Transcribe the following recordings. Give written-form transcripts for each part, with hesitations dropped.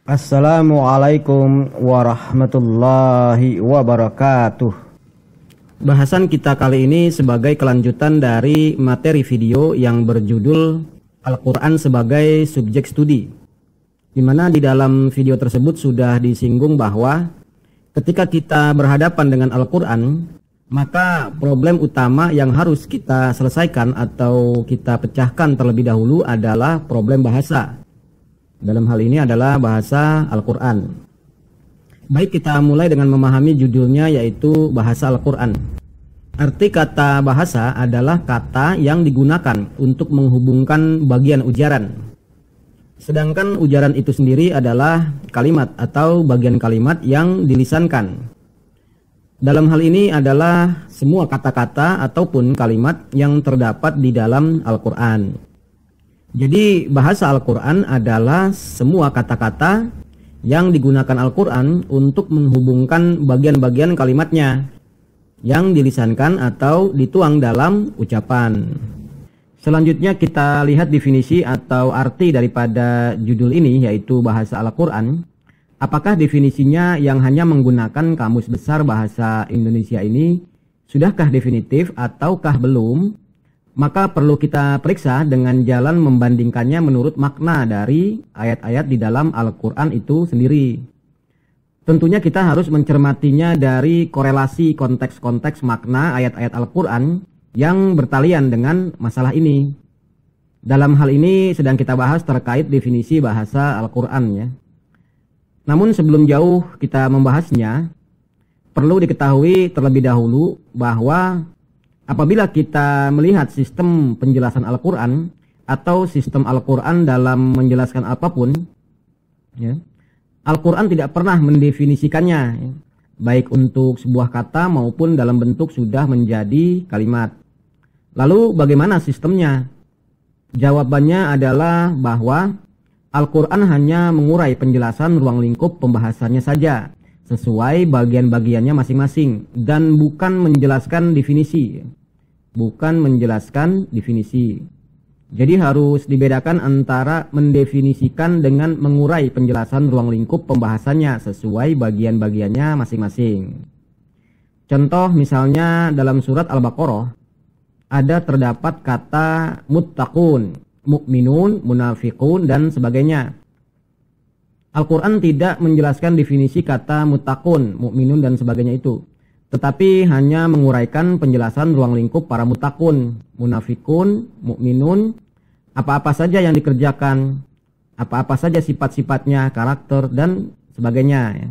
Assalamualaikum warahmatullahi wabarakatuh. Bahasan kita kali ini sebagai kelanjutan dari materi video yang berjudul Al-Quran sebagai subjek studi, di mana di dalam video tersebut sudah disinggung bahwa ketika kita berhadapan dengan Al-Quran, maka problem utama yang harus kita selesaikan atau kita pecahkan terlebih dahulu adalah problem bahasa. Dalam hal ini adalah bahasa Al-Quran. Baik, kita mulai dengan memahami judulnya, yaitu bahasa Al-Quran. Arti kata bahasa adalah kata yang digunakan untuk menghubungkan bagian ujaran. Sedangkan ujaran itu sendiri adalah kalimat atau bagian kalimat yang dilisankan. Dalam hal ini adalah semua kata-kata ataupun kalimat yang terdapat di dalam Al-Quran. Jadi bahasa Al-Quran adalah semua kata-kata yang digunakan Al-Quran untuk menghubungkan bagian-bagian kalimatnya yang dilisankan atau dituang dalam ucapan. Selanjutnya kita lihat definisi atau arti daripada judul ini, yaitu bahasa Al-Quran. Apakah definisinya yang hanya menggunakan Kamus Besar Bahasa Indonesia ini sudahkah definitif ataukah belum? Maka perlu kita periksa dengan jalan membandingkannya menurut makna dari ayat-ayat di dalam Al-Quran itu sendiri. Tentunya kita harus mencermatinya dari korelasi konteks-konteks makna ayat-ayat Al-Quran yang bertalian dengan masalah ini. Dalam hal ini sedang kita bahas terkait definisi bahasa Al-Quran ya. Namun sebelum jauh kita membahasnya, perlu diketahui terlebih dahulu bahwa apabila kita melihat sistem penjelasan Al-Quran atau sistem Al-Quran dalam menjelaskan apapun, ya, Al-Quran tidak pernah mendefinisikannya, ya, baik untuk sebuah kata maupun dalam bentuk sudah menjadi kalimat. Lalu bagaimana sistemnya? Jawabannya adalah bahwa Al-Quran hanya mengurai penjelasan ruang lingkup pembahasannya saja, sesuai bagian-bagiannya masing-masing, dan bukan menjelaskan definisi. Jadi harus dibedakan antara mendefinisikan dengan mengurai penjelasan ruang lingkup pembahasannya sesuai bagian-bagiannya masing-masing. Contoh misalnya dalam surat Al-Baqarah ada terdapat kata muttaqun, mukminun, munafiqun, dan sebagainya. Al-Quran tidak menjelaskan definisi kata muttaqun, mukminun, dan sebagainya itu, tetapi hanya menguraikan penjelasan ruang lingkup para muttaqun, munafikun, mukminun, apa-apa saja yang dikerjakan, apa-apa saja sifat-sifatnya, karakter, dan sebagainya.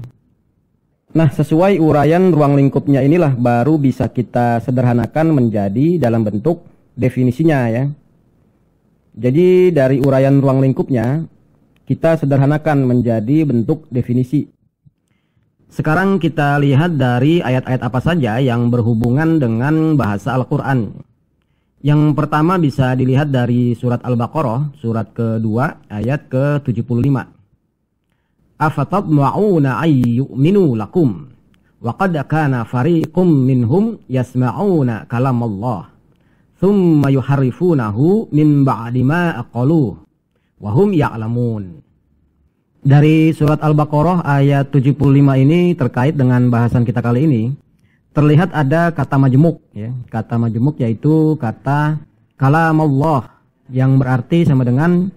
Nah, sesuai uraian ruang lingkupnya inilah baru bisa kita sederhanakan menjadi dalam bentuk definisinya ya. Jadi dari uraian ruang lingkupnya kita sederhanakan menjadi bentuk definisi. Sekarang kita lihat dari ayat-ayat apa saja yang berhubungan dengan bahasa Al-Quran. Yang pertama bisa dilihat dari surat Al-Baqarah, surat kedua, ayat ke-75. Afatatma'una ayyu'minu lakum, wa qad kana fariqum minhum yasma'una kalam Allah, thumma yuharrifunahu min ba'di ma aqaluh, wa hum ya'lamun. Dari surat Al-Baqarah ayat 75 ini terkait dengan bahasan kita kali ini, terlihat ada kata majmuk ya. Kata majmuk yaitu kata kalam Allah yang berarti sama dengan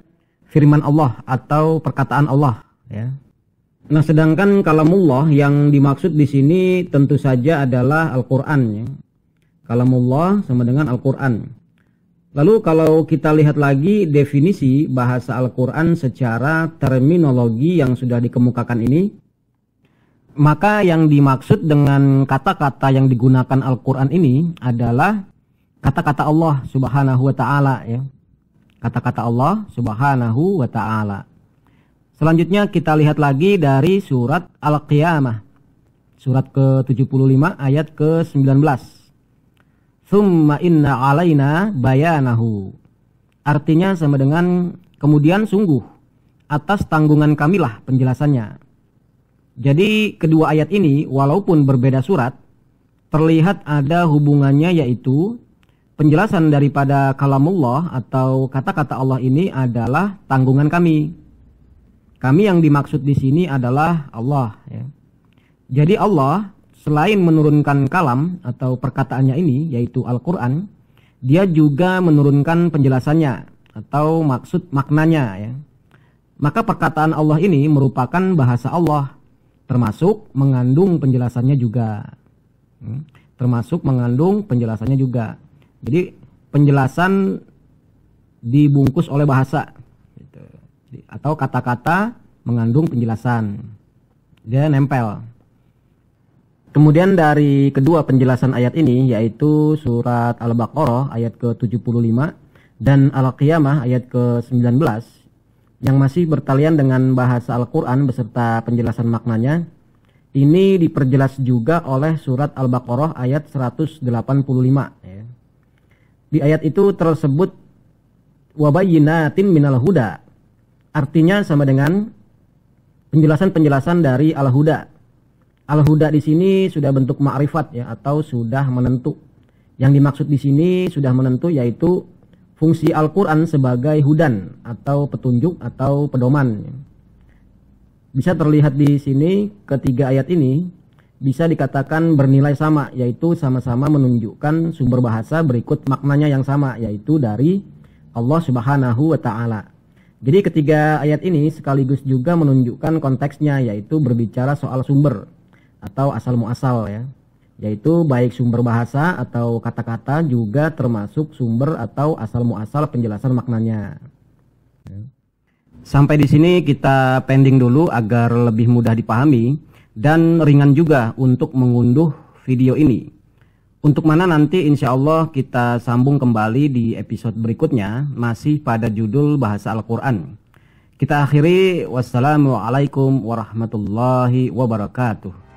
firman Allah atau perkataan Allah ya. Nah, sedangkan kalamullah yang dimaksud di sini tentu saja adalah Al-Qur'an ya. Kalamullah sama dengan Al-Qur'an. Lalu kalau kita lihat lagi definisi bahasa Al-Quran secara terminologi yang sudah dikemukakan ini, maka yang dimaksud dengan kata-kata yang digunakan Al-Quran ini adalah kata-kata Allah Subhanahu wa Ta'ala ya. Kata-kata Allah Subhanahu wa Ta'ala. Selanjutnya kita lihat lagi dari surat Al-Qiyamah, surat ke-75 ayat ke-19. Thumma inna alaina bayanahu. Artinya sama dengan kemudian sungguh atas tanggungan kamilah penjelasannya. Jadi kedua ayat ini walaupun berbeda surat, terlihat ada hubungannya, yaitu penjelasan daripada kalamullah atau kata-kata Allah ini adalah tanggungan kami. Kami yang dimaksud di sini adalah Allah, ya. Jadi Allah selain menurunkan kalam atau perkataannya ini, yaitu Al-Quran, dia juga menurunkan penjelasannya atau maksud maknanya, ya. Maka perkataan Allah ini merupakan bahasa Allah, termasuk mengandung penjelasannya juga. Termasuk mengandung penjelasannya juga. Jadi penjelasan dibungkus oleh bahasa, gitu. Atau kata-kata mengandung penjelasan, dia nempel. Kemudian dari kedua penjelasan ayat ini, yaitu surat Al-Baqarah ayat ke-75 dan Al-Qiyamah ayat ke-19, yang masih bertalian dengan bahasa Al-Quran beserta penjelasan maknanya, ini diperjelas juga oleh surat Al-Baqarah ayat 185. Ya. Di ayat itu tersebut wabayyinatin minal huda, artinya sama dengan penjelasan-penjelasan dari al-huda. Al-huda di sini sudah bentuk ma'rifat, ya, atau sudah menentu. Yang dimaksud di sini sudah menentu yaitu fungsi Al-Quran sebagai hudan atau petunjuk atau pedoman. Bisa terlihat di sini ketiga ayat ini bisa dikatakan bernilai sama, yaitu sama-sama menunjukkan sumber bahasa berikut maknanya yang sama, yaitu dari Allah Subhanahu wa Ta'ala. Jadi ketiga ayat ini sekaligus juga menunjukkan konteksnya, yaitu berbicara soal sumber atau asal muasal, ya. Yaitu baik sumber bahasa atau kata-kata juga termasuk sumber atau asal muasal penjelasan maknanya. Sampai di sini kita pending dulu agar lebih mudah dipahami dan ringan juga untuk mengunduh video ini. Untuk mana nanti insya Allah kita sambung kembali di episode berikutnya, masih pada judul bahasa Al-Quran. Kita akhiri, wassalamualaikum warahmatullahi wabarakatuh.